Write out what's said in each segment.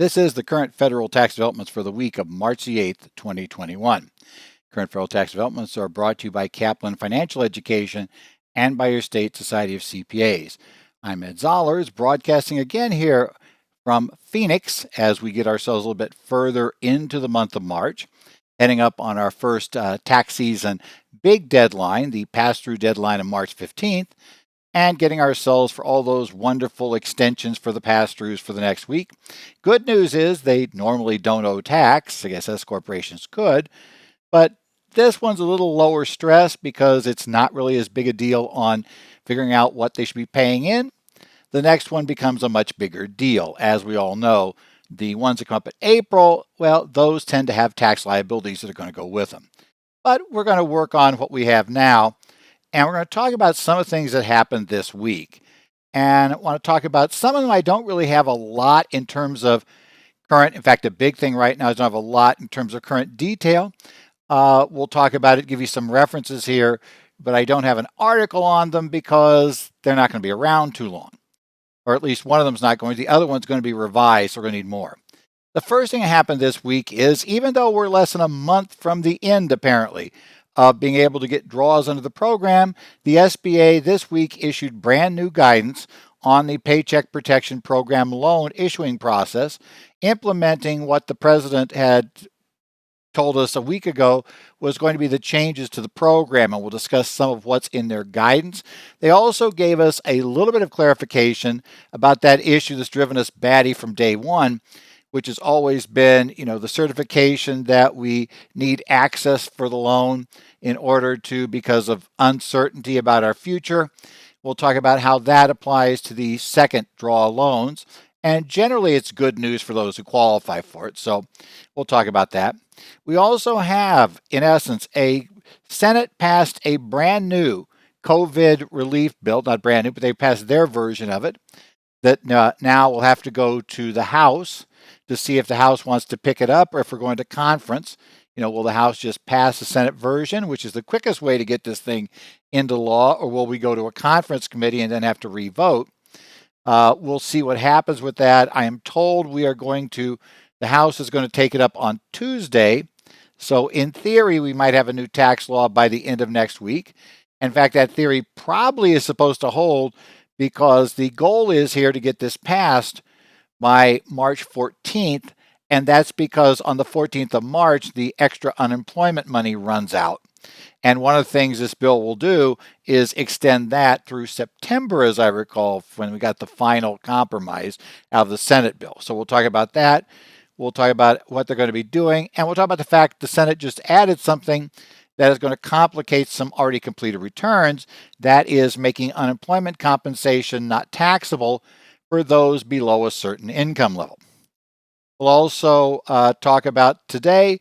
This is the current federal tax developments for the week of March the 8th, 2021. Current federal tax developments are brought to you by Kaplan Financial Education and by your state Society of CPAs. I'm Ed Zollers, broadcasting again here from Phoenix as we get ourselves a little bit further into the month of March, heading up on our first tax season big deadline, the pass-through deadline of March 15th, and getting ourselves for all those wonderful extensions for the pass-throughs for the next week. Good news is they normally don't owe tax. I guess S corporations could, but this one's a little lower stress because it's not really as big a deal on figuring out what they should be paying in. The next one becomes a much bigger deal. As we all know, the ones that come up in April, well, those tend to have tax liabilities that are going to go with them. But we're going to work on what we have now. And we're going to talk about some of the things that happened this week. And I want to talk about some of them I don't really have a lot in terms of current. In fact, the big thing right now is I don't have a lot in terms of current detail. We'll talk about it, give you some references here, but I don't have an article on them because they're not going to be around too long. Or at least one of them is not going to. The other one's going to be revised, so we're going to need more. The first thing that happened this week is, even though we're less than a month from the end, apparently, of being able to get draws under the program, the SBA this week issued brand new guidance on the Paycheck Protection Program loan issuing process, implementing what the president had told us a week ago was going to be the changes to the program, and we'll discuss some of what's in their guidance. They also gave us a little bit of clarification about that issue that's driven us batty from day one, which has always been, the certification that we need access for the loan in order to, because of uncertainty about our future. We'll talk about how that applies to the second draw loans. And generally, it's good news for those who qualify for it. So we'll talk about that. We also have, in essence, a Senate passed a brand new COVID relief bill, not brand new, but they passed their version of it, that now will have to go to the House to see if the House wants to pick it up or if we're going to conference. Will the House just pass the Senate version, which is the quickest way to get this thing into law, or will we go to a conference committee and then have to re-vote? We'll see what happens with that. I am told the House is going to take it up on Tuesday. So in theory, we might have a new tax law by the end of next week. In fact, that theory probably is supposed to hold because the goal is here to get this passed by March 14th, and that's because on the 14th of March, the extra unemployment money runs out. And one of the things this bill will do is extend that through September, as I recall, when we got the final compromise out of the Senate bill. So we'll talk about that. We'll talk about what they're going to be doing, and we'll talk about the fact the Senate just added something that is going to complicate some already completed returns. That is making unemployment compensation not taxable for those below a certain income level. We'll also talk about today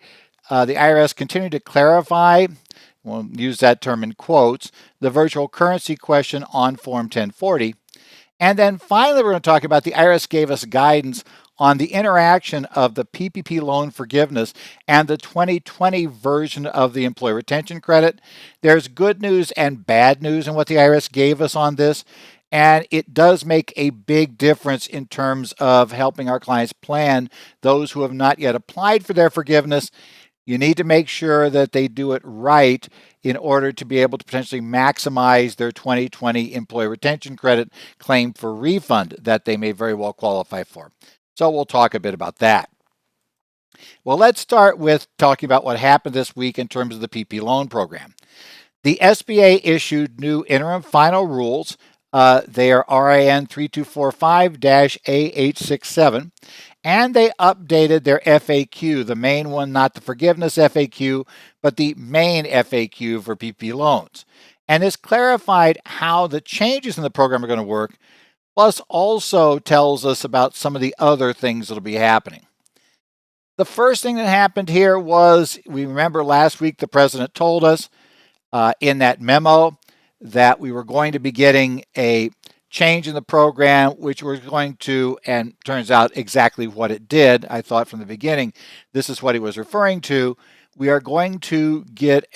the IRS continued to clarify, we'll use that term in quotes, the virtual currency question on Form 1040. And then finally, we're going to talk about the IRS gave us guidance on the interaction of the PPP loan forgiveness and the 2020 version of the employee retention credit. There's good news and bad news in what the IRS gave us on this. And it does make a big difference in terms of helping our clients plan. Those who have not yet applied for their forgiveness, you need to make sure that they do it right in order to be able to potentially maximize their 2020 employee retention credit claim for refund that they may very well qualify for. So we'll talk a bit about that. Well, let's start with talking about what happened this week in terms of the PP loan program. The SBA issued new interim final rules. They are RIN 3245-AH67, and they updated their FAQ, the main one, not the forgiveness FAQ, but the main FAQ for PP loans. And this clarified how the changes in the program are going to work, plus also tells us about some of the other things that will be happening. The first thing that happened here was, we remember last week the president told us in that memo that we were going to be getting a change in the program, which was going to, and turns out exactly what it did. I thought from the beginning, this is what he was referring to. We are going to get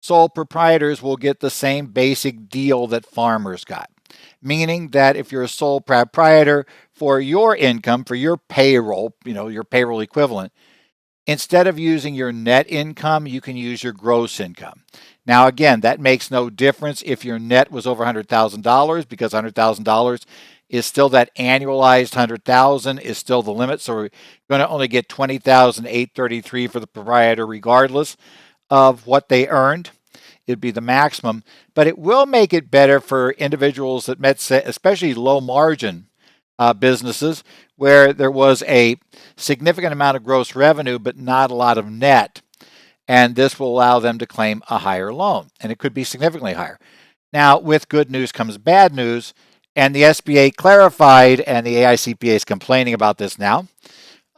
sole proprietors will get the same basic deal that farmers got. Meaning that if you're a sole proprietor, for your income, for your payroll, your payroll equivalent, instead of using your net income, you can use your gross income. Now, again, that makes no difference if your net was over $100,000 because $100,000 is still that annualized 100,000 is still the limit. So we're going to only get 20,833 for the proprietor regardless of what they earned. It'd be the maximum, but it will make it better for individuals that met, especially low margin businesses where there was a significant amount of gross revenue, but not a lot of net. And this will allow them to claim a higher loan, and it could be significantly higher. Now, with good news comes bad news, and the SBA clarified, and the AICPA is complaining about this now,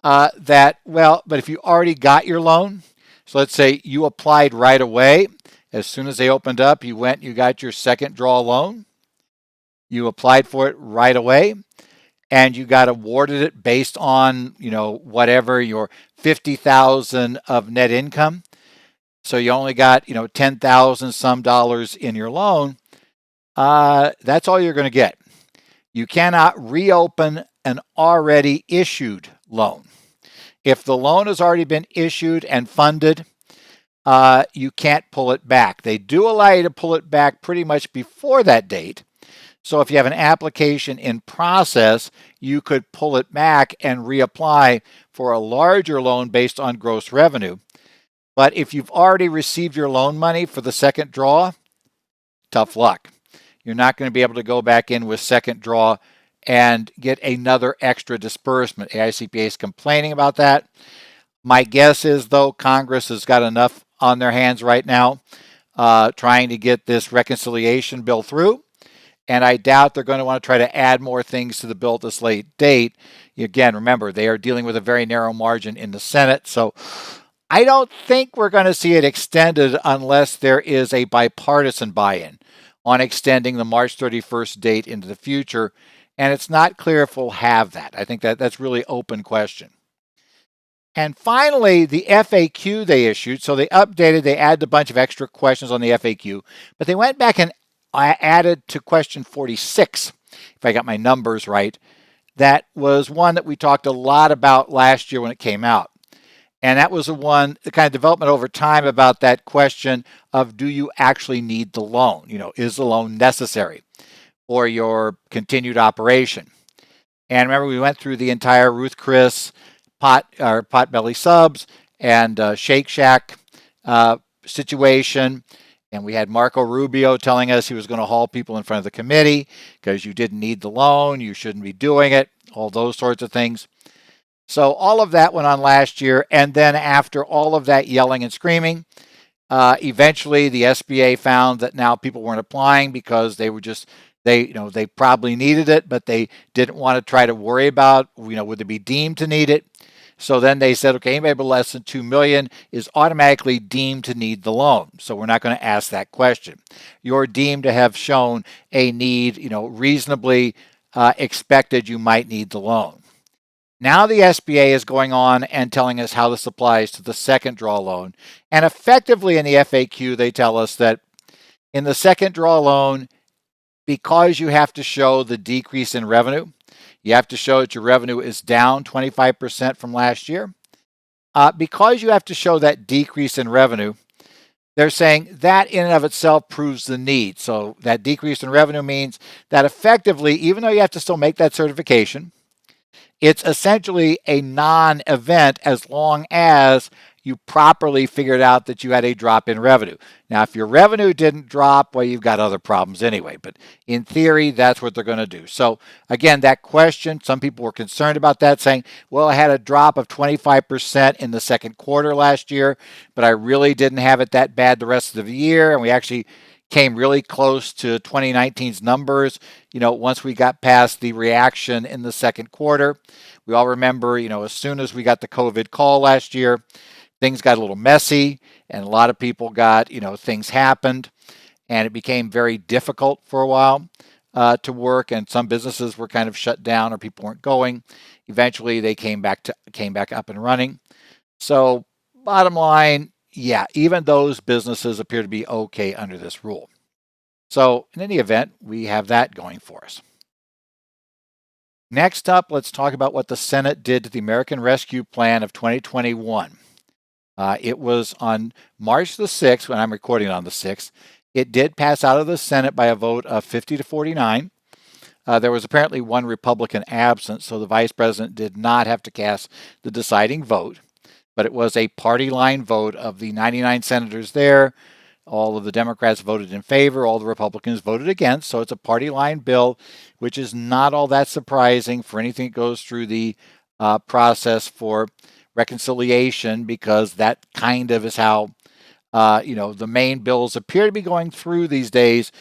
but if you already got your loan, so let's say you applied right away, as soon as they opened up, you went, you got your second draw loan, you applied for it right away, and you got awarded it based on, whatever your 50,000 of net income. So you only got, 10,000 some dollars in your loan. That's all you're going to get. You cannot reopen an already issued loan. If the loan has already been issued and funded, you can't pull it back. They do allow you to pull it back pretty much before that date. So if you have an application in process, you could pull it back and reapply for a larger loan based on gross revenue. But if you've already received your loan money for the second draw, tough luck. You're not going to be able to go back in with second draw and get another extra disbursement. AICPA is complaining about that. My guess is, though, Congress has got enough on their hands right now trying to get this reconciliation bill through. And I doubt they're going to want to try to add more things to the bill at this late date. Again, remember, they are dealing with a very narrow margin in the Senate. So I don't think we're going to see it extended unless there is a bipartisan buy-in on extending the March 31st date into the future. And it's not clear if we'll have that. I think that's really open question. And finally, the FAQ they issued. So they added a bunch of extra questions on the FAQ, but they went back and added to question 46, if I got my numbers right. That was one that we talked a lot about last year when it came out. And that was the kind of development over time about that question of, do you actually need the loan? Is the loan necessary for your continued operation? And remember, we went through the entire Ruth Chris Potbelly Subs and Shake Shack situation. And we had Marco Rubio telling us he was going to haul people in front of the committee because you didn't need the loan, you shouldn't be doing it, all those sorts of things. So all of that went on last year. And then after all of that yelling and screaming, eventually the SBA found that now people weren't applying because they were just, they probably needed it, but they didn't want to try to worry about, would they be deemed to need it? So then they said, okay, anybody less than 2 million is automatically deemed to need the loan. So we're not going to ask that question. You're deemed to have shown a need, reasonably expected you might need the loan. Now the SBA is going on and telling us how this applies to the second draw loan. And effectively in the FAQ, they tell us that in the second draw loan, because you have to show the decrease in revenue, you have to show that your revenue is down 25% from last year. Because you have to show that decrease in revenue, they're saying that in and of itself proves the need. So that decrease in revenue means that effectively, even though you have to still make that certification, it's essentially a non-event as long as you properly figured out that you had a drop in revenue. Now, if your revenue didn't drop, well, you've got other problems anyway. But in theory, that's what they're going to do. So again, that question, some people were concerned about that, saying, well, I had a drop of 25% in the second quarter last year, but I really didn't have it that bad the rest of the year. And we actually came really close to 2019's numbers, once we got past the reaction in the second quarter. We all remember, as soon as we got the COVID call last year, things got a little messy and a lot of people got, things happened and it became very difficult for a while to work, and some businesses were kind of shut down or people weren't going. Eventually they came back up and running. So bottom line, yeah, even those businesses appear to be okay under this rule. So in any event, we have that going for us. Next up, let's talk about what the Senate did to the American Rescue Plan of 2021. It was on March the 6th, when I'm recording on the 6th. It did pass out of the Senate by a vote of 50 to 49. There was apparently one Republican absent, so the vice president did not have to cast the deciding vote. But it was a party line vote of the 99 senators there. All of the Democrats voted in favor, all the Republicans voted against. So it's a party line bill, which is not all that surprising for anything that goes through the process for reconciliation, because that kind of is how the main bills appear to be going through these days.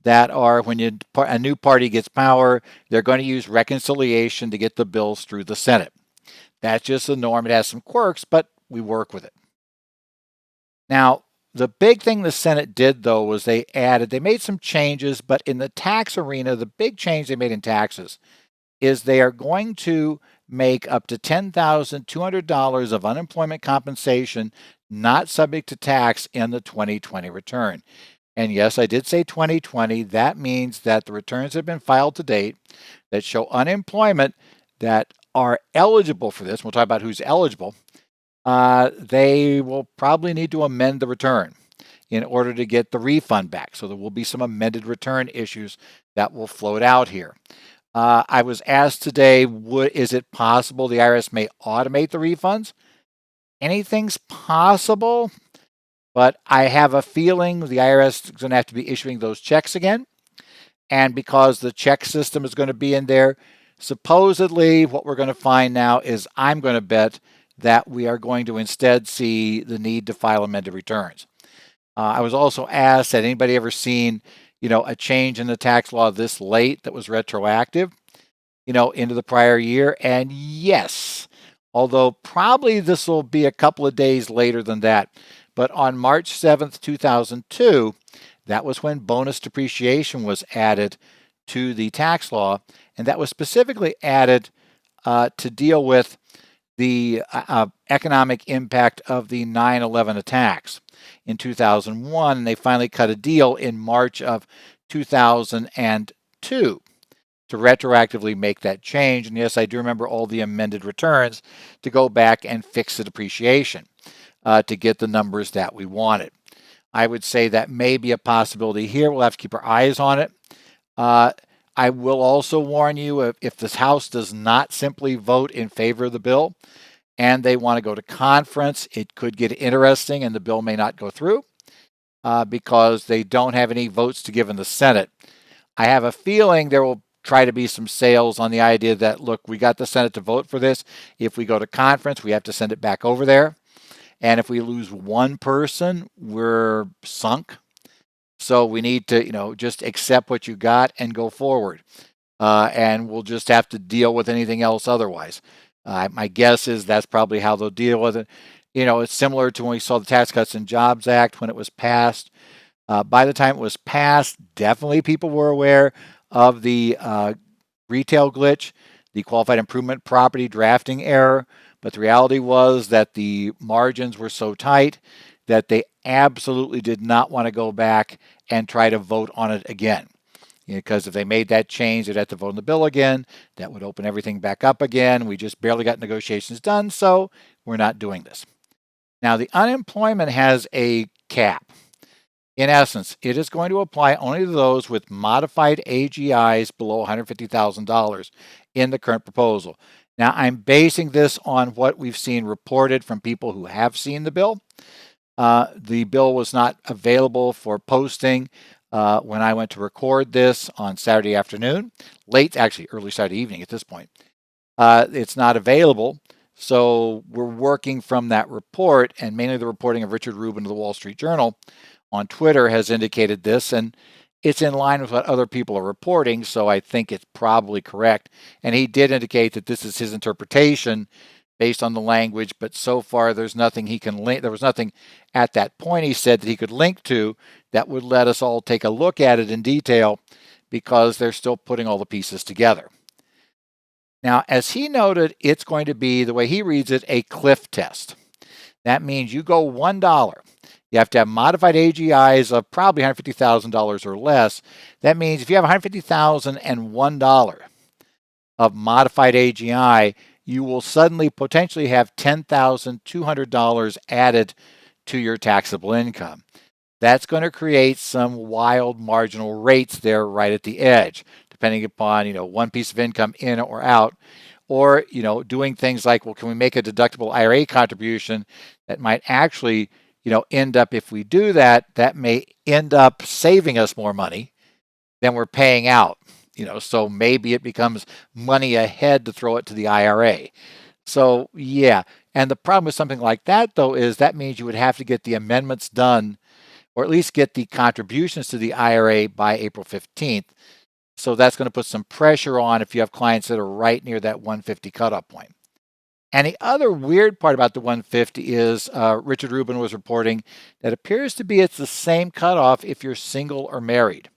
That are when a new party gets power, they're going to use reconciliation to get the bills through the Senate. That's just the norm. It has some quirks, but we work with it. Now, the big thing the Senate did, though, was they made some changes, but in the tax arena, the big change they made in taxes is they are going to make up to $10,200 of unemployment compensation not subject to tax in the 2020 return. And yes, I did say 2020. That means that the returns have been filed to date that show unemployment that are eligible for this. We'll talk about who's eligible. They will probably need to amend the return in order to get the refund back. So there will be some amended return issues that will float out here. I was asked today, is it possible the IRS may automate the refunds? Anything's possible. But I have a feeling the IRS is going to have to be issuing those checks again. And because the check system is going to be in there, supposedly what we're going to find now is, I'm going to bet that we are going to instead see the need to file amended returns. I was also asked, had anybody ever seen, a change in the tax law this late that was retroactive, into the prior year? And yes, although probably this will be a couple of days later than that. But on March 7th, 2002, that was when bonus depreciation was added to the tax law. And that was specifically added to deal with the economic impact of the 9/11 attacks in 2001. And they finally cut a deal in March of 2002 to retroactively make that change. And yes, I do remember all the amended returns to go back and fix the depreciation to get the numbers that we wanted. I would say that may be a possibility here. We'll have to keep our eyes on it. I will also warn you, if this House does not simply vote in favor of the bill and they want to go to conference, it could get interesting and the bill may not go through because they don't have any votes to give in the Senate. I have a feeling there will try to be some sales on the idea that, look, we got the Senate to vote for this. If we go to conference, we have to send it back over there. And if we lose one person, we're sunk. So we need to, just accept what you got and go forward. And we'll just have to deal with anything else otherwise. My guess is that's probably how they'll deal with it. It's similar to when we saw the Tax Cuts and Jobs Act when it was passed. By the time it was passed, definitely people were aware of the retail glitch, the qualified improvement property drafting error. But the reality was that the margins were so tight that they absolutely did not want to go back and try to vote on it again. Because if they made that change, they'd have to vote on the bill again. That would open everything back up again. We just barely got negotiations done, so we're not doing this. Now, the unemployment has a cap. In essence, it is going to apply only to those with modified AGIs below $150,000 in the current proposal. Now, I'm basing this on what we've seen reported from people who have seen the bill. The bill was not available for posting when I went to record this on Saturday afternoon, actually early Saturday evening at this point. It's not available, so we're working from that report, and mainly the reporting of Richard Rubin of the Wall Street Journal on Twitter has indicated this, and it's in line with what other people are reporting, so I think it's probably correct. And he did indicate that this is his interpretation based on the language, but so far there's nothing he can link. There was nothing at that point, he said, that he could link to that would let us all take a look at it in detail, because they're still putting all the pieces together. Now, as he noted, it's going to be, the way he reads it, a cliff test. That means you go $1. You have to have modified AGIs of probably $150,000 or less. That means if you have $150,000 and $1, of modified AGI, you will suddenly potentially have $10,200 added to your taxable income. That's going to create some wild marginal rates there right at the edge, depending upon, one piece of income in or out, or, doing things like, well, can we make a deductible IRA contribution that might actually, end up, if we do that, that may end up saving us more money than we're paying out. So maybe it becomes money ahead to throw it to the IRA. So yeah, and the problem with something like that, though, is that means you would have to get the amendments done, or at least get the contributions to the IRA by April 15th. So that's going to put some pressure on if you have clients that are right near that 150 cutoff point. And the other weird part about the 150 is Richard Rubin was reporting that appears to be it's the same cutoff if you're single or married.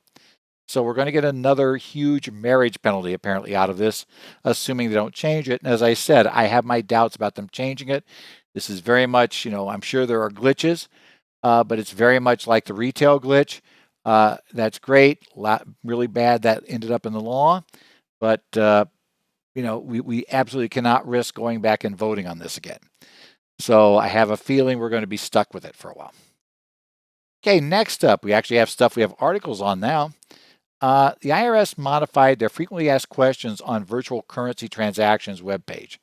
So we're going to get another huge marriage penalty apparently out of this, assuming they don't change it. And as I said, I have my doubts about them changing it. This is very much, I'm sure there are glitches, but it's very much like the retail glitch. That's great. Really bad that ended up in the law, but we absolutely cannot risk going back and voting on this again. So I have a feeling we're going to be stuck with it for a while. Okay, next up, we actually have stuff we have articles on now. The IRS modified their frequently asked questions on virtual currency transactions webpage.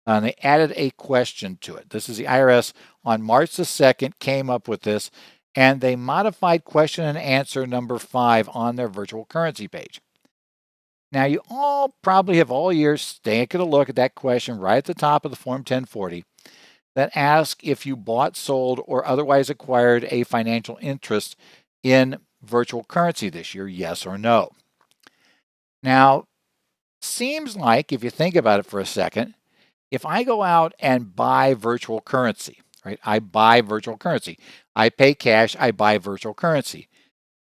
And they added a question to it. This is the IRS on March the 2nd came up with this, and they modified question and answer number 5 on their virtual currency page. Now, you all probably have all years taken a look at that question right at the top of the Form 1040 that asks if you bought, sold, or otherwise acquired a financial interest in virtual currency this year, yes or no. Now, seems like if you think about it for a second, if I go out and buy virtual currency, right? I buy virtual currency. I pay cash, I buy virtual currency.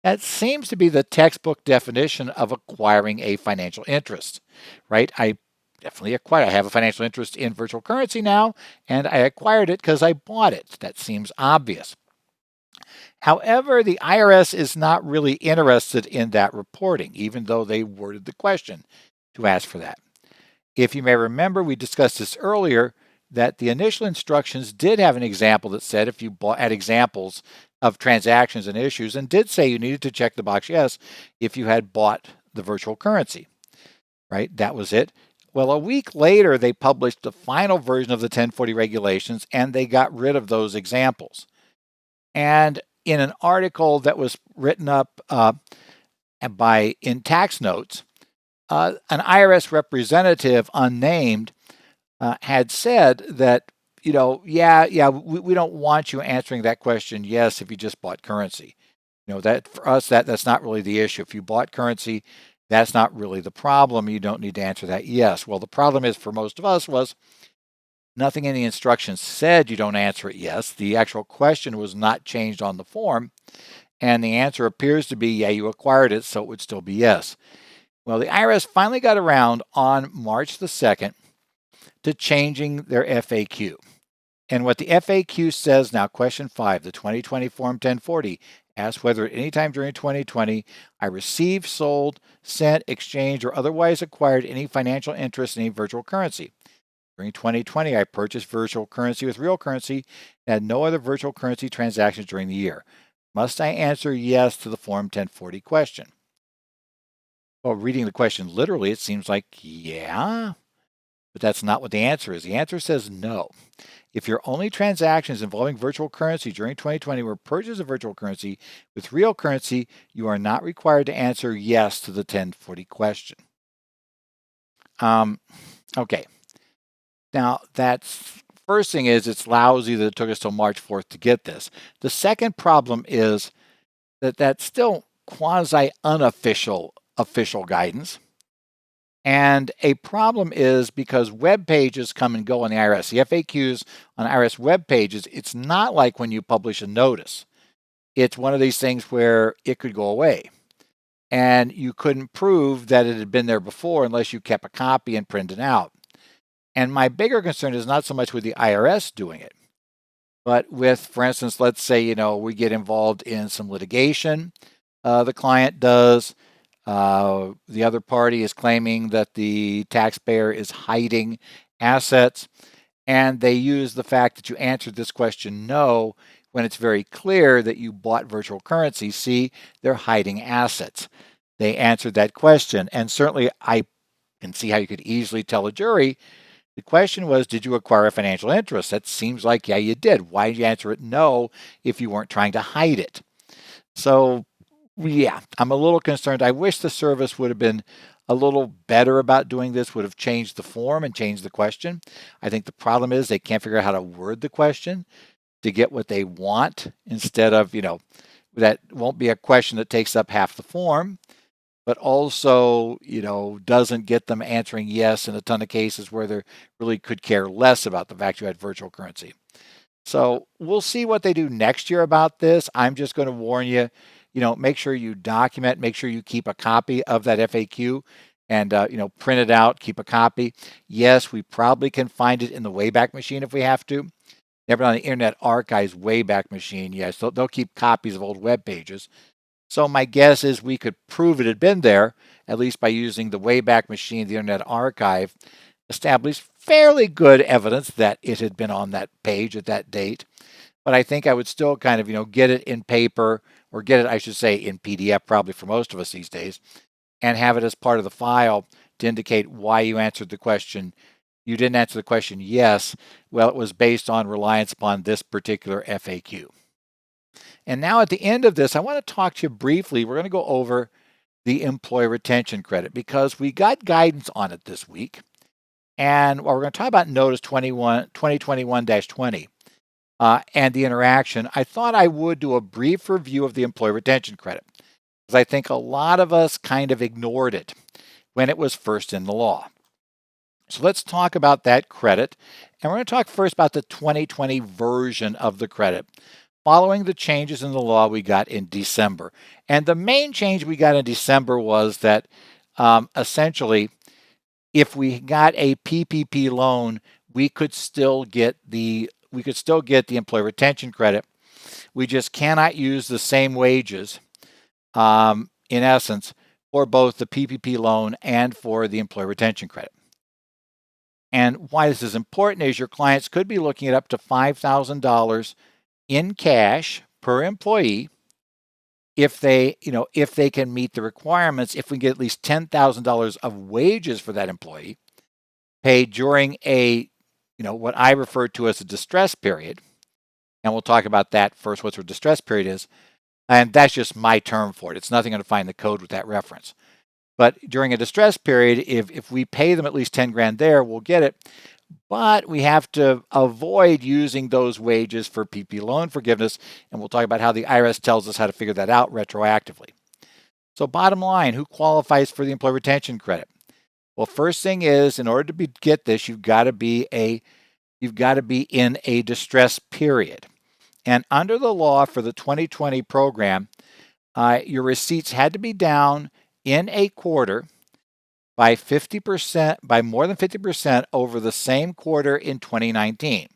That seems to be the textbook definition of acquiring a financial interest, right? I definitely acquired. I have a financial interest in virtual currency now, and I acquired it because I bought it. That seems obvious. However, the IRS is not really interested in that reporting, even though they worded the question to ask for that. If you may remember, we discussed this earlier, that the initial instructions did have an example that said if you had examples of transactions and issues, and did say you needed to check the box yes if you had bought the virtual currency, right? That was it. Well, a week later, they published the final version of the 1040 regulations, and they got rid of those examples. And in an article that was written up in Tax Notes, an IRS representative, unnamed, had said that, we don't want you answering that question yes if you just bought currency. That for us, that's not really the issue. If you bought currency, that's not really the problem. You don't need to answer that yes. Well, the problem is for most of us was nothing in the instructions said you don't answer it yes. The actual question was not changed on the form, and the answer appears to be, yeah, you acquired it, so it would still be yes. Well, the IRS finally got around on March the 2nd to changing their FAQ. And what the FAQ says now, question 5, the 2020 Form 1040, asks whether at any time during 2020 I received, sold, sent, exchanged, or otherwise acquired any financial interest in any virtual currency. During 2020, I purchased virtual currency with real currency and had no other virtual currency transactions during the year. Must I answer yes to the Form 1040 question? Well, reading the question literally, it seems like yeah, but that's not what the answer is. The answer says no. If your only transactions involving virtual currency during 2020 were purchase of virtual currency with real currency, you are not required to answer yes to the 1040 question. Okay. Now, that's first thing is it's lousy that it took us till March 4th to get this. The second problem is that that's still quasi-unofficial official guidance. And a problem is because web pages come and go on the IRS. The FAQs on IRS web pages, it's not like when you publish a notice. It's one of these things where it could go away. And you couldn't prove that it had been there before unless you kept a copy and printed it out. And my bigger concern is not so much with the IRS doing it, but with, for instance, let's say, we get involved in some litigation, the client does, The other party is claiming that the taxpayer is hiding assets, and they use the fact that you answered this question no when it's very clear that you bought virtual currency. See, they're hiding assets. They answered that question, and certainly I can see how you could easily tell a jury. The question was, did you acquire a financial interest? That seems like, yeah, you did. Why did you answer it no if you weren't trying to hide it? So, yeah, I'm a little concerned. I wish the service would have been a little better about doing this, would have changed the form and changed the question. I think the problem is they can't figure out how to word the question to get what they want instead of, that won't be a question that takes up half the form, but also, doesn't get them answering yes in a ton of cases where they really could care less about the fact you had virtual currency. So we'll see what they do next year about this. I'm just going to warn you, make sure you document, make sure you keep a copy of that FAQ and, print it out, keep a copy. Yes, we probably can find it in the Wayback Machine if we have to. Never on the Internet Archive's Wayback Machine. Yes, they'll keep copies of old web pages. So my guess is we could prove it had been there, at least by using the Wayback Machine, the Internet Archive, establish fairly good evidence that it had been on that page at that date. But I think I would still kind of, get it in paper, or get it, I should say, in PDF, probably for most of us these days, and have it as part of the file to indicate why you answered the question. You didn't answer the question yes. Well, it was based on reliance upon this particular FAQ. And now at the end of this, I want to talk to you briefly. We're going to go over the employee retention credit because we got guidance on it this week. And we're going to talk about Notice 2021-20 and the interaction. I thought I would do a brief review of the employee retention credit because I think a lot of us kind of ignored it when it was first in the law. So let's talk about that credit. And we're going to talk first about the 2020 version of the credit, following the changes in the law we got in December. And the main change we got in December was that essentially, if we got a PPP loan, we could still get the employee retention credit. We just cannot use the same wages, in essence, for both the PPP loan and for the employee retention credit. And why this is important is your clients could be looking at up to $5,000 in cash per employee if they can meet the requirements. If we get at least $10,000 of wages for that employee paid during a, what I refer to as a distress period, and we'll talk about that first, what a distress period is, and that's just my term for it. It's nothing going to find the code with that reference. But during a distress period, if we pay them at least 10 grand there, we'll get it. But we have to avoid using those wages for PPP loan forgiveness, and we'll talk about how the IRS tells us how to figure that out retroactively. So bottom line, who qualifies for the employee retention credit? Well, first thing is, in order to get this, you've got to be in a distress period. And under the law for the 2020 program, your receipts had to be down in a quarter by 50%, by more than 50% over the same quarter in 2019.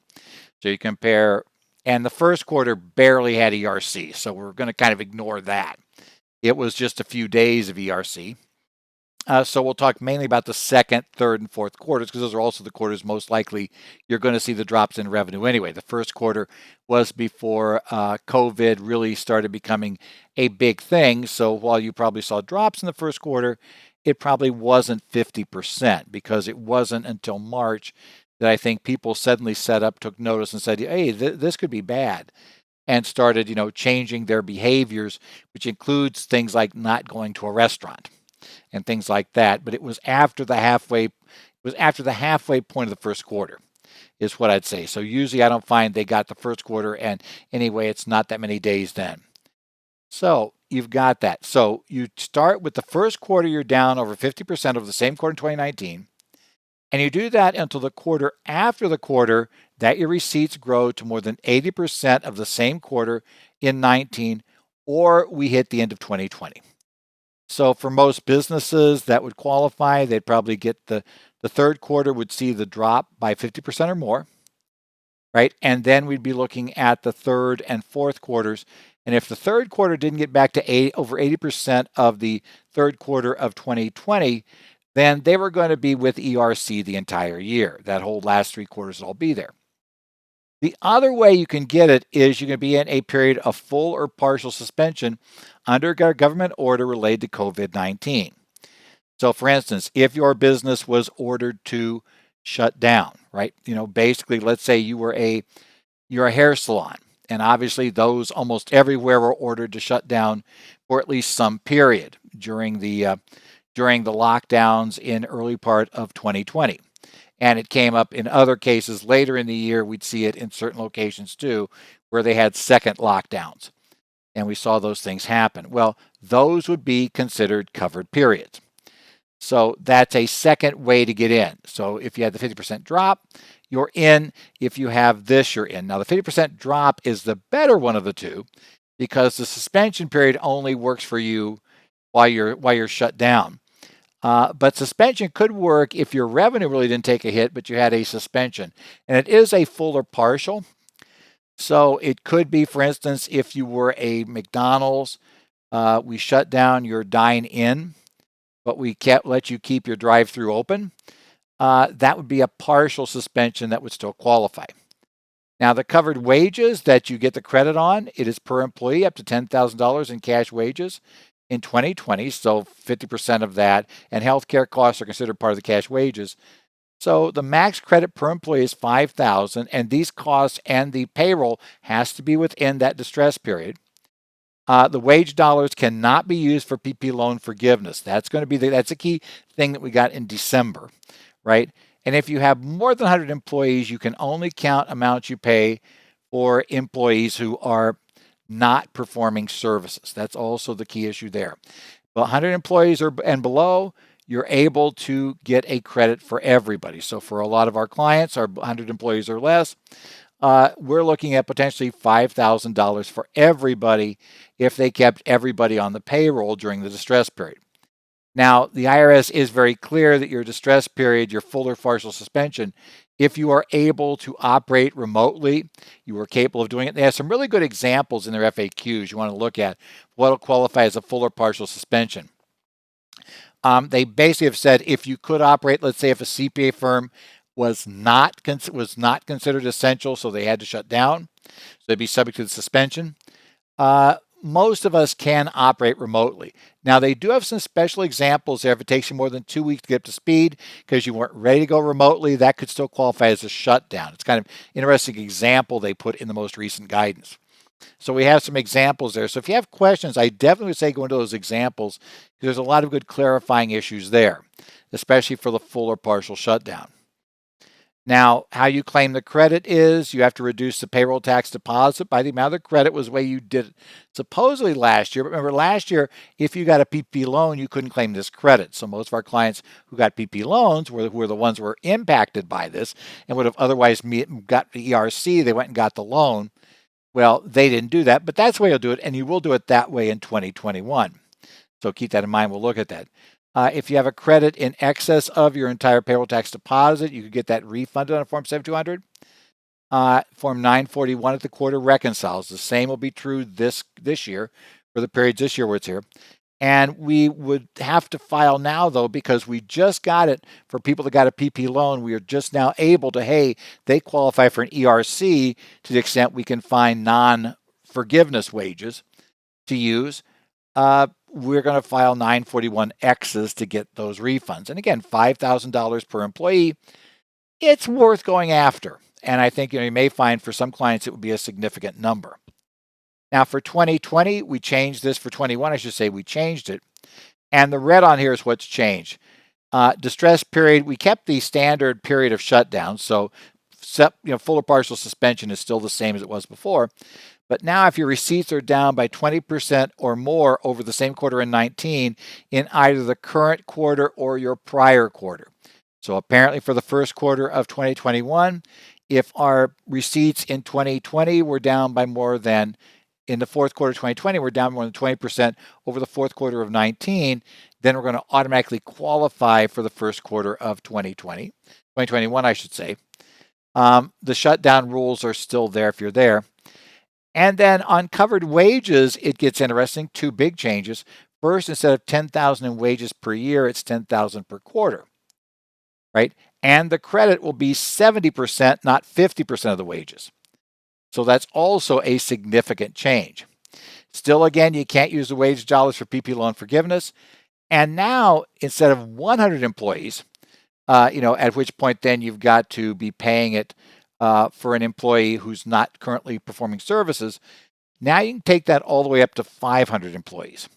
So you compare, and the first quarter barely had ERC, so we're going to kind of ignore that. It was just a few days of ERC. So we'll talk mainly about the second, third, and fourth quarters because those are also the quarters most likely you're going to see the drops in revenue anyway. The first quarter was before COVID really started becoming a big thing. So while you probably saw drops in the first quarter, it probably wasn't 50% because it wasn't until March that I think people suddenly took notice and said, hey, this could be bad, and started, changing their behaviors, which includes things like not going to a restaurant and things like that. But it was after the halfway point of the first quarter is what I'd say. So usually I don't find they got the first quarter, and anyway, it's not that many days then. So you've got that. So you start with the first quarter, you're down over 50% of the same quarter in 2019. And you do that until the quarter after the quarter that your receipts grow to more than 80% of the same quarter in 19, or we hit the end of 2020. So for most businesses that would qualify, they'd probably get the third quarter would see the drop by 50% or more, right? And then we'd be looking at the third and fourth quarters. And if the third quarter didn't get back to over 80% of the third quarter of 2020, then they were going to be with ERC the entire year. That whole last 3 quarters will all be there. The other way you can get it is you can be in a period of full or partial suspension under a government order related to COVID-19. So for instance, if your business was ordered to shut down, right? Basically, let's say you're a hair salon, and obviously those almost everywhere were ordered to shut down for at least some period during the lockdowns in early part of 2020. And it came up in other cases later in the year. We'd see it in certain locations too, where they had second lockdowns. And we saw those things happen. Well, those would be considered covered periods. So that's a second way to get in. So if you had the 50% drop, you're in. If you have this, you're in. Now, the 50% drop is the better one of the two because the suspension period only works for you while you're shut down. But suspension could work if your revenue really didn't take a hit, but you had a suspension. And it is a full or partial. So it could be, for instance, if you were a McDonald's, we shut down your dine-in, but we let you keep your drive-through open. That would be a partial suspension that would still qualify. Now, the covered wages that you get the credit on, it is per employee up to $10,000 in cash wages in 2020, so 50% of that, and healthcare costs are considered part of the cash wages. So the max credit per employee is $5,000, and these costs and the payroll has to be within that distress period. The wage dollars cannot be used for PPP loan forgiveness. That's going to be that's a key thing that we got in December, right? And if you have more than 100 employees, you can only count amounts you pay for employees who are not performing services. That's also the key issue there. But 100 employees and below, you're able to get a credit for everybody. So for a lot of our clients, our 100 employees or less, we're looking at potentially $5,000 for everybody if they kept everybody on the payroll during the distress period. Now, the IRS is very clear that your distress period, your full or partial suspension, if you are able to operate remotely, you are capable of doing it. They have some really good examples in their FAQs you want to look at what will qualify as a full or partial suspension. They basically have said if you could operate, let's say if a CPA firm was not considered essential, so they had to shut down, so they'd be subject to the suspension. Most of us can operate remotely. Now, they do have some special examples there. If it takes you more than 2 weeks to get up to speed because you weren't ready to go remotely, that could still qualify as a shutdown. It's kind of an interesting example they put in the most recent guidance. So we have some examples there. So if you have questions, I definitely would say go into those examples because there's a lot of good clarifying issues there, especially for the full or partial shutdown. Now, how you claim the credit is you have to reduce the payroll tax deposit by the amount of the credit was the way you did it supposedly last year. But remember, last year, if you got a PPP loan, you couldn't claim this credit. So most of our clients who got PPP loans were the ones who were impacted by this and would have otherwise got the ERC. They went and got the loan. Well, they didn't do that, but that's the way you'll do it, and you will do it that way in 2021. So keep that in mind. We'll look at that. If you have a credit in excess of your entire payroll tax deposit, you could get that refunded on Form 7200. Form 941 at the quarter reconciles. The same will be true this year for the periods this year where it's here. And we would have to file now, though, because we just got it for people that got a PP loan. We are just now able to, hey, they qualify for an ERC to the extent we can find non-forgiveness wages to use. We're going to file 941Xs to get those refunds. And again, $5,000 per employee, it's worth going after. And I think you may find for some clients it would be a significant number. Now for 2020, we changed this. For 21, I should say we changed it. And the red on here is what's changed. Distress period, we kept the standard period of shutdown. So full or partial suspension is still the same as it was before. But now if your receipts are down by 20% or more over the same quarter in 19 in either the current quarter or your prior quarter. So apparently for the first quarter of 2021, if our receipts in 2020 were down by more than, in the fourth quarter of 2020, we're down more than 20% over the fourth quarter of 19, then we're going to automatically qualify for the first quarter of 2021, I should say. The shutdown rules are still there if you're there. And then on covered wages, it gets interesting. Two big changes. First, instead of 10,000 in wages per year, it's 10,000 per quarter, right? And the credit will be 70%, not 50% of the wages. So that's also a significant change. Still, again, you can't use the wage dollars for PPP loan forgiveness. And now, instead of 100 employees, at which point then you've got to be paying it for an employee who's not currently performing services, now you can take that all the way up to 500 employees.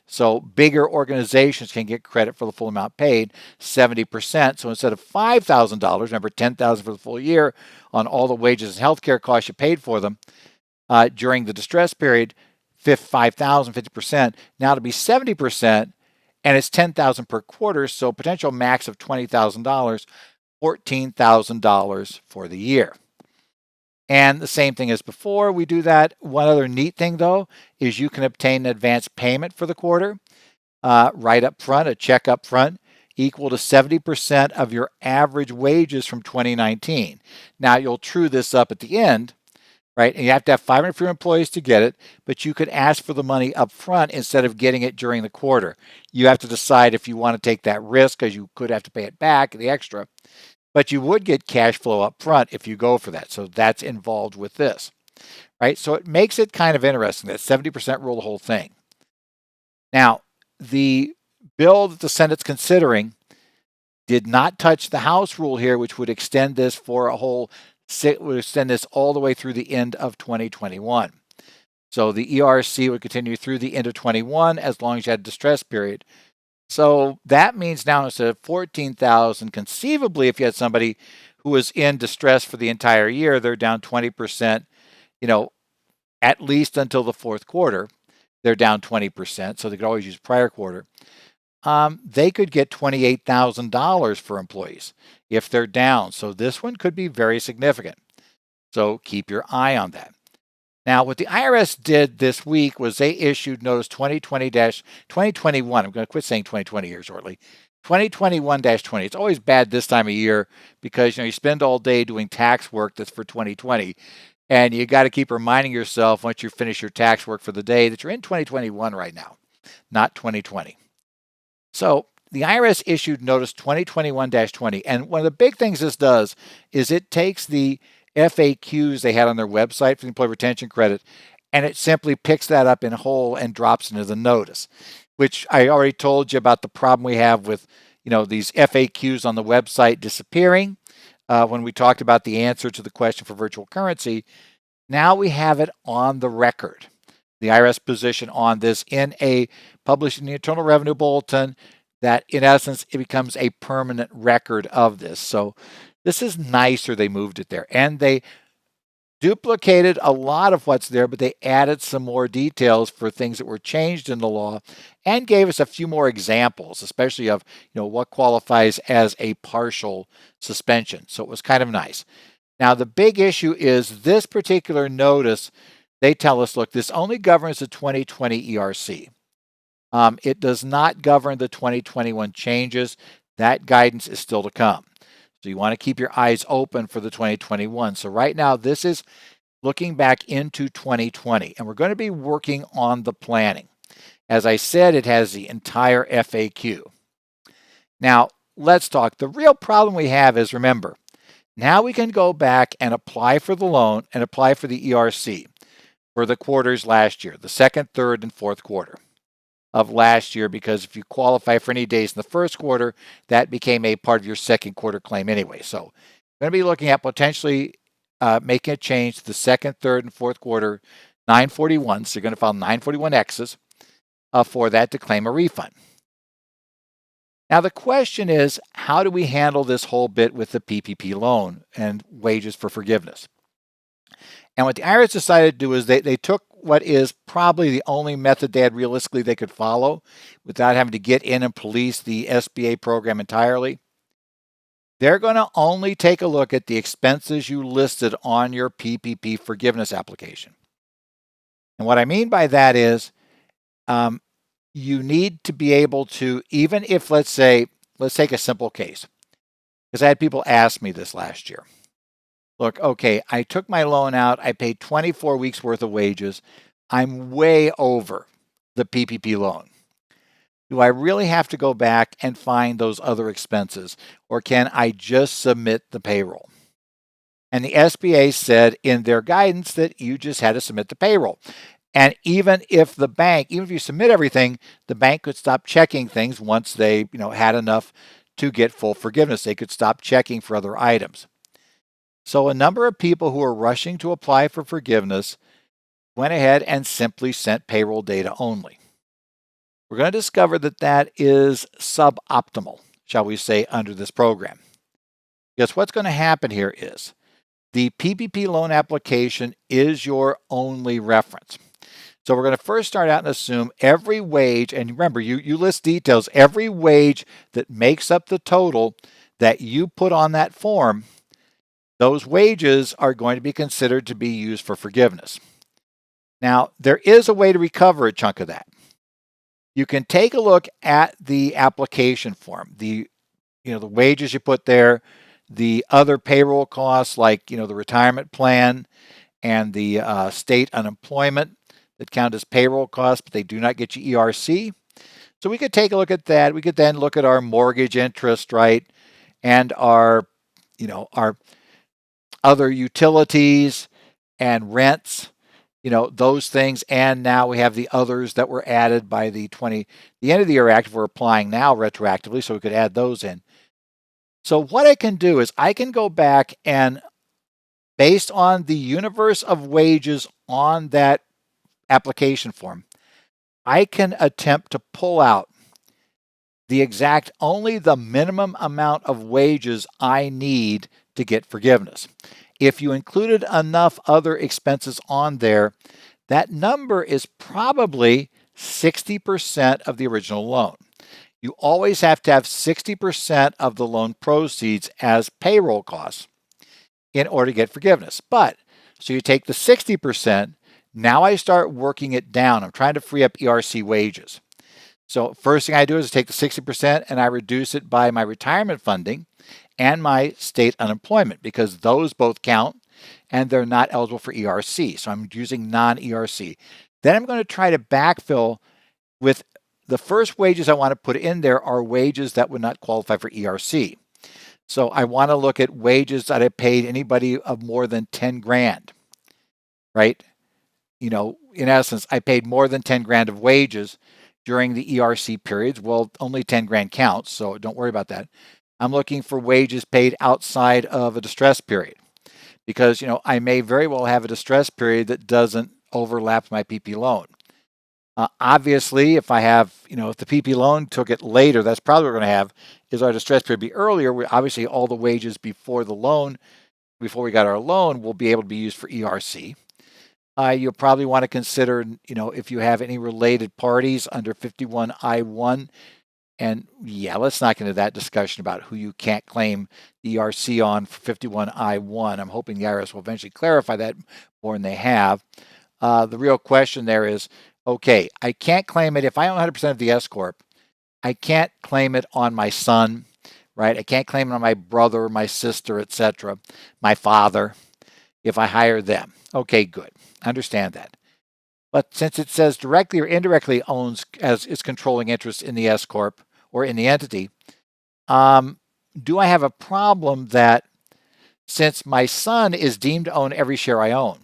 So bigger organizations can get credit for the full amount paid, 70%. So instead of $5,000, remember $10,000 for the full year on all the wages and healthcare costs you paid for them during the distress period, $5,000, 50%. Now it'll be 70%, and it's $10,000 per quarter. So potential max of $20,000, $14,000 for the year. And the same thing as before, we do that. One other neat thing, though, is you can obtain an advance payment for the quarter right up front, a check up front, equal to 70% of your average wages from 2019. Now, you'll true this up at the end, right? And you have to have 500 for your employees to get it, but you could ask for the money up front instead of getting it during the quarter. You have to decide if you want to take that risk, because you could have to pay it back, the extra. But you would get cash flow up front if you go for that. So that's involved with this, right? So it makes it kind of interesting, that 70% rule the whole thing. Now, the bill that the Senate's considering did not touch the House rule here, which would extend this all the way through the end of 2021. So the ERC would continue through the end of 21 as long as you had a distress period. So that means now instead of 14,000, conceivably, if you had somebody who was in distress for the entire year, they're down 20%, at least until the fourth quarter, they're down 20%. So they could always use prior quarter. They could get $28,000 for employees if they're down. So this one could be very significant. So keep your eye on that. Now, what the IRS did this week was they issued Notice 2020-2021. I'm going to quit saying 2020 here shortly. 2021-20. It's always bad this time of year because you spend all day doing tax work that's for 2020, and you got to keep reminding yourself once you finish your tax work for the day that you're in 2021 right now, not 2020. So the IRS issued Notice 2021-20, and one of the big things this does is it takes the FAQs they had on their website for the Employee Retention Credit, and it simply picks that up in whole and drops into the notice, which I already told you about the problem we have with these FAQs on the website disappearing when we talked about the answer to the question for virtual currency. Now we have it on the record. The IRS position on this published in the Internal Revenue Bulletin, that in essence it becomes a permanent record of this. So this is nicer. They moved it there, and they duplicated a lot of what's there, but they added some more details for things that were changed in the law and gave us a few more examples, especially of what qualifies as a partial suspension. So it was kind of nice. Now, the big issue is this particular notice. They tell us, look, this only governs the 2020 ERC. It does not govern the 2021 changes. That guidance is still to come. So you want to keep your eyes open for the 2021. So right now, this is looking back into 2020, and we're going to be working on the planning. As I said, it has the entire FAQ. Now, let's talk. The real problem we have is, remember, now we can go back and apply for the loan and apply for the ERC for the quarters last year, the second, third, and fourth quarter of last year, because if you qualify for any days in the first quarter, that became a part of your second quarter claim anyway. So we're going to be looking at potentially making a change to the second, third, and fourth quarter 941. So you're going to file 941Xs for that to claim a refund. Now the question is, how do we handle this whole bit with the PPP loan and wages for forgiveness? And what the IRS decided to do is they took what is probably the only method realistically they could follow without having to get in and police the SBA program entirely. They're going to only take a look at the expenses you listed on your PPP forgiveness application. And what I mean by that is you need to be able to, even if, let's take a simple case, because I had people ask me this last year. Look, okay, I took my loan out. I paid 24 weeks worth of wages. I'm way over the PPP loan. Do I really have to go back and find those other expenses, or can I just submit the payroll? And the SBA said in their guidance that you just had to submit the payroll. And even if the bank, even if you submit everything, the bank could stop checking things once they, had enough to get full forgiveness. They could stop checking for other items. So a number of people who were rushing to apply for forgiveness went ahead and simply sent payroll data only. We're going to discover that that is suboptimal, shall we say, under this program. Because what's going to happen here is the PPP loan application is your only reference. So we're going to first start out and assume every wage, and remember, you list details, every wage that makes up the total that you put on that form, those wages are going to be considered to be used for forgiveness. Now, there is a way to recover a chunk of that. You can take a look at the application form, the wages you put there, the other payroll costs like the retirement plan and the state unemployment that count as payroll costs, but they do not get you ERC. So we could take a look at that. We could then look at our mortgage interest, right, and our other utilities and rents, those things. And now we have the others that were added by the end of the year act. We're applying now retroactively, so we could add those in. So what I can do is I can go back and, based on the universe of wages on that application form, I can attempt to pull out only the minimum amount of wages I need to get forgiveness. If you included enough other expenses on there, that number is probably 60% of the original loan. You always have to have 60% of the loan proceeds as payroll costs in order to get forgiveness. So you take the 60%, now I start working it down. I'm trying to free up ERC wages. So first thing I do is take the 60% and I reduce it by my retirement funding and my state unemployment, because those both count and they're not eligible for ERC. So I'm using non-ERC. Then I'm going to try to backfill with the first wages I want to put in there are wages that would not qualify for ERC. So I want to look at wages that I paid anybody of more than 10 grand, right? In essence, I paid more than 10 grand of wages during the ERC periods. Well, only 10 grand counts, so don't worry about that. I'm looking for wages paid outside of a distress period, because I may very well have a distress period that doesn't overlap my PP loan. Obviously, if I have, if the PP loan took it later, that's probably what we're going to have is our distress period be earlier. Obviously, all the wages before we got our loan, will be able to be used for ERC. You'll probably want to consider, if you have any related parties under 51I1. And yeah, let's not get into that discussion about who you can't claim the ERC on for 51I1. I'm hoping the IRS will eventually clarify that more than they have. The real question there is, okay, I can't claim it if I own 100% of the S Corp. I can't claim it on my son, right? I can't claim it on my brother, my sister, etc., my father, if I hire them. Okay, good. Understand that. But since it says directly or indirectly owns as its controlling interest in the S Corp or in the entity, do I have a problem that since my son is deemed to own every share I own,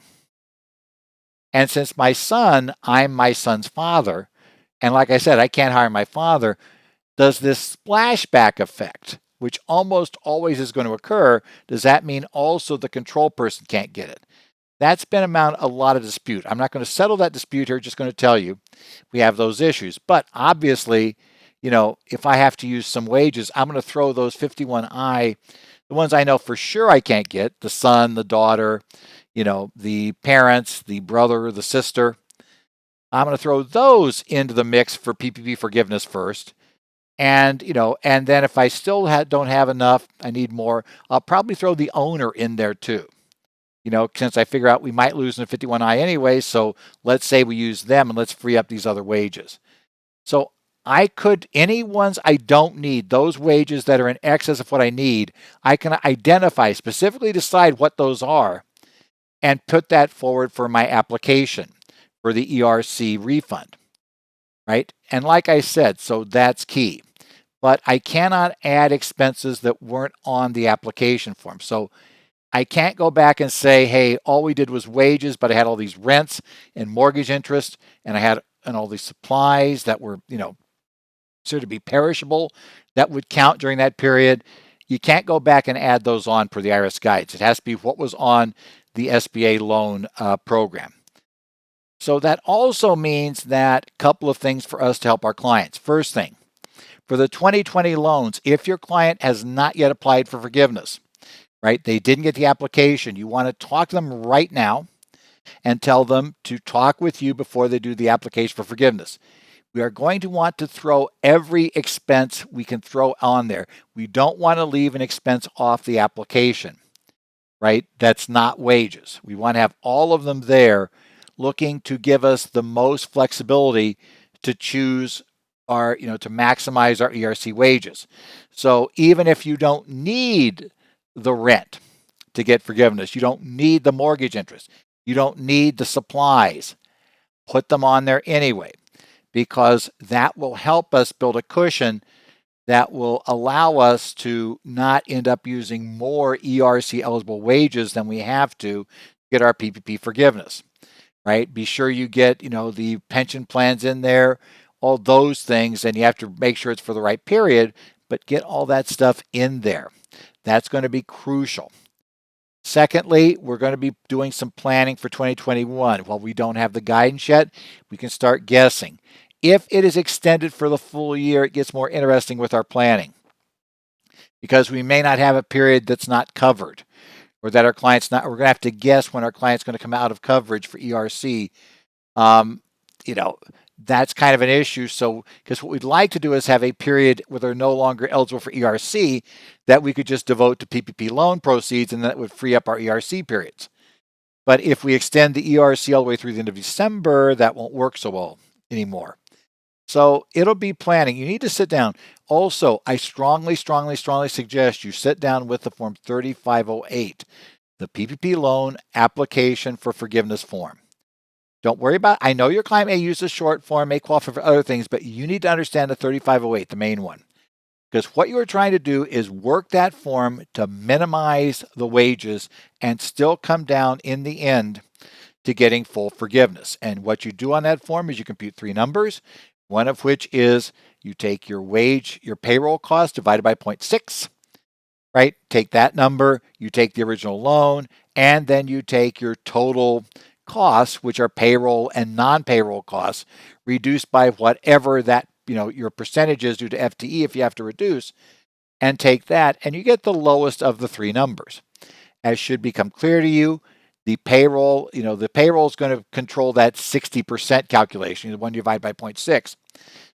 and since I'm my son's father, and like I said, I can't hire my father, does this splashback effect, which almost always is going to occur, does that mean also the control person can't get it? That's been a lot of dispute. I'm not going to settle that dispute here, just going to tell you we have those issues. But obviously, if I have to use some wages, I'm going to throw those 51I, the ones I know for sure I can't get, the son, the daughter, the parents, the brother, the sister. I'm going to throw those into the mix for PPP forgiveness first. And, and then if I still don't have enough, I need more, I'll probably throw the owner in there too. Since I figure out we might lose in the 51I anyway, so let's say we use them and let's free up these other wages. So any ones I don't need, those wages that are in excess of what I need, I can identify, specifically decide what those are, and put that forward for my application for the ERC refund, right? And like I said, so that's key. But I cannot add expenses that weren't on the application form. So I can't go back and say, hey, all we did was wages, but I had all these rents and mortgage interest, and I had all these supplies that were, considered to be perishable that would count during that period. You can't go back and add those on per the IRS guides. It has to be what was on the SBA loan program. So that also means that a couple of things for us to help our clients. First thing, for the 2020 loans, if your client has not yet applied for forgiveness, right, they didn't get the application, you want to talk to them right now and tell them to talk with you before they do the application for forgiveness. We are going to want to throw every expense we can throw on there. We don't want to leave an expense off the application, right? That's not wages. We want to have all of them there, looking to give us the most flexibility to choose our, to maximize our ERC wages. So even if you don't need the rent to get forgiveness, you don't need the mortgage interest, you don't need the supplies, put them on there anyway, because that will help us build a cushion that will allow us to not end up using more ERC eligible wages than we have to get our PPP forgiveness, right? Be sure you get, the pension plans in there, all those things, and you have to make sure it's for the right period, but get all that stuff in there. That's going to be crucial. Secondly, we're going to be doing some planning for 2021. While we don't have the guidance yet, we can start guessing. If it is extended for the full year, it gets more interesting with our planning, because we may not have a period that's not covered, or that our client's not, we're going to have to guess when our client's going to come out of coverage for ERC. That's kind of an issue. So, because what we'd like to do is have a period where they're no longer eligible for ERC that we could just devote to PPP loan proceeds, and that would free up our ERC periods. But if we extend the ERC all the way through the end of December, that won't work so well anymore. So it'll be planning. You need to sit down. Also, I strongly suggest you sit down with the Form 3508, the PPP loan application for forgiveness form. Don't worry about it. I know your client may use the short form, may qualify for other things, but you need to understand the 3508, the main one. Because what you are trying to do is work that form to minimize the wages and still come down in the end to getting full forgiveness. And what you do on that form is you compute three numbers, one of which is you take your payroll cost divided by 0.6, right? Take that number, you take the original loan, and then you take your total costs, which are payroll and non-payroll costs, reduced by whatever that, your percentage is due to FTE if you have to reduce, and take that, and you get the lowest of the three numbers. As should become clear to you, the payroll is going to control that 60% calculation, the one you divide by 0.6. So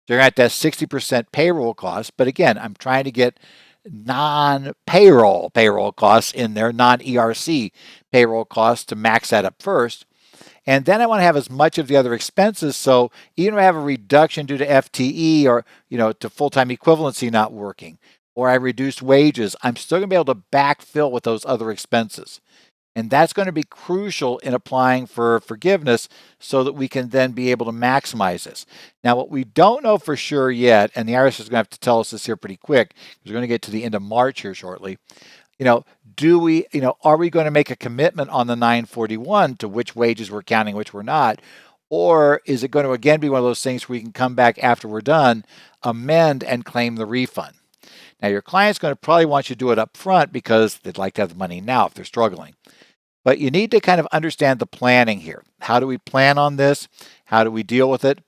you're at that 60% payroll cost, but again, I'm trying to get non-payroll costs in there, non-ERC payroll costs, to max that up first. And then I want to have as much of the other expenses. So even if I have a reduction due to FTE or, to full-time equivalency not working, or I reduced wages, I'm still going to be able to backfill with those other expenses. And that's going to be crucial in applying for forgiveness so that we can then be able to maximize this. Now, what we don't know for sure yet, and the IRS is going to have to tell us this here pretty quick, because we're going to get to the end of March here shortly, are we going to make a commitment on the 941 to which wages we're counting, which we're not? Or is it going to again be one of those things where we can come back after we're done, amend, and claim the refund? Now, your client's going to probably want you to do it up front because they'd like to have the money now if they're struggling. But you need to kind of understand the planning here. How do we plan on this? How do we deal with it?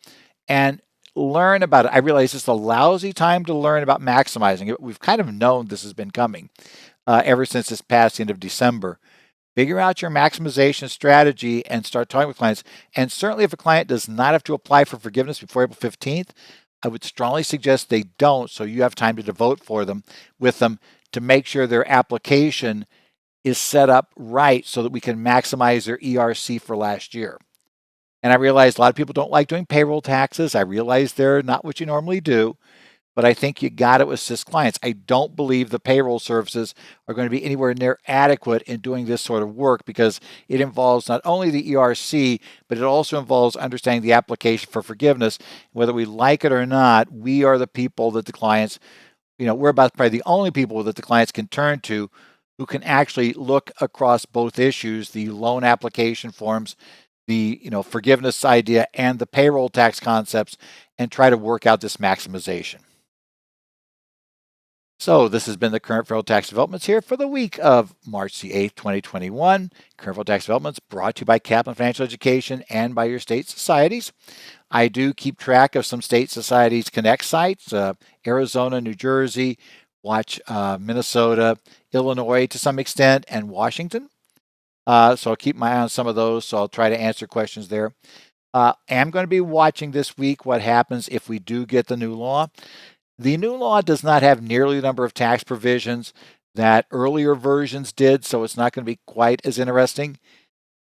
And learn about it. I realize it's a lousy time to learn about maximizing it. We've kind of known this has been coming ever since this past end of December. Figure out your maximization strategy and start talking with clients. And certainly if a client does not have to apply for forgiveness before April 15th, I would strongly suggest they don't, so you have time to devote with them to make sure their application is set up right so that we can maximize their ERC for last year. And I realize a lot of people don't like doing payroll taxes. I realize they're not what you normally do, but I think you got to assist clients. I don't believe the payroll services are going to be anywhere near adequate in doing this sort of work because it involves not only the ERC, but it also involves understanding the application for forgiveness. Whether we like it or not, we are the people that the clients, we're about probably the only people that the clients can turn to who can actually look across both issues, the loan application forms, the forgiveness idea, and the payroll tax concepts, and try to work out this maximization. So this has been the Current Federal Tax Developments here for the week of March the 8th, 2021. Current Federal Tax Developments brought to you by Kaplan Financial Education and by your state societies. I do keep track of some state societies connect sites, Arizona, New Jersey, watch Minnesota, Illinois to some extent, and Washington. So I'll keep my eye on some of those. So I'll try to answer questions there. I'm going to be watching this week what happens if we do get the new law. The new law does not have nearly the number of tax provisions that earlier versions did, so it's not going to be quite as interesting.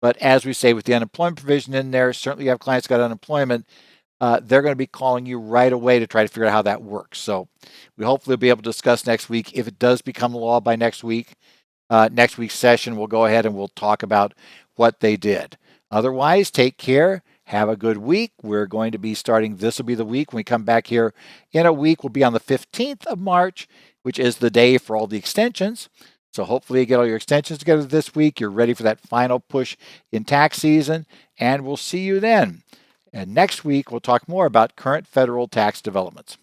But as we say, with the unemployment provision in there, certainly you have clients got unemployment, they're going to be calling you right away to try to figure out how that works. So we hopefully will be able to discuss next week. If it does become law by next week's session, we'll go ahead and we'll talk about what they did. Otherwise, take care. Have a good week. We're going to be starting, this will be the week when we come back here in a week. We'll be on the 15th of March, which is the day for all the extensions. So hopefully you get all your extensions together this week. You're ready for that final push in tax season, and we'll see you then. And next week, we'll talk more about current federal tax developments.